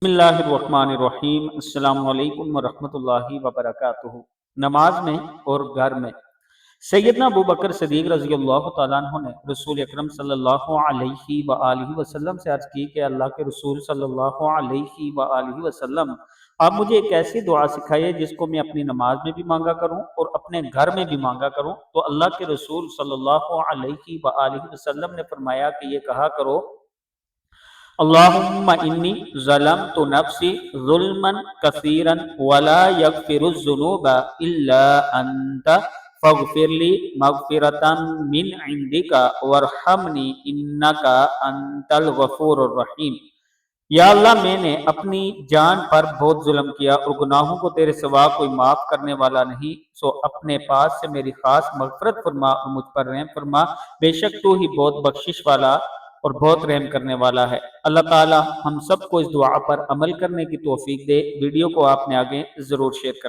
بسم اللہ الرحمن الرحیم۔ السلام علیکم ورحمۃ اللہ وبرکاتہ۔ نماز میں اور گھر میں سیدنا ابو بکر صدیق رضی اللہ تعالیٰ عنہ نے رسول اکرم صلی اللہ علیہ وآلہ وسلم سے عرض کی کہ اللہ کے رسول صلی اللہ علیہ وآلہ وسلم، آپ مجھے ایک ایسی دعا سکھائیے جس کو میں اپنی نماز میں بھی مانگا کروں اور اپنے گھر میں بھی مانگا کروں۔ تو اللہ کے رسول صلی اللہ علیہ وآلہ وسلم نے فرمایا کہ یہ کہا کرو: اللہم انی ظلمت نفسی ظلما کثیرا ولا یغفر الذنوب الا انت فاغفر لی مغفرتا من عندک وارحمنی انک انت الغفور الرحیم۔ یا اللہ، میں نے اپنی جان پر بہت ظلم کیا اور گناہوں کو تیرے سوا کوئی معاف کرنے والا نہیں، سو اپنے پاس سے میری خاص مغفرت فرما اور مجھ پر رحم فرما، بے شک تو ہی بہت بخشش والا اور بہت رحم کرنے والا ہے۔ اللہ تعالی ہم سب کو اس دعا پر عمل کرنے کی توفیق دے۔ ویڈیو کو آپ نے آگے ضرور شیئر کرنا۔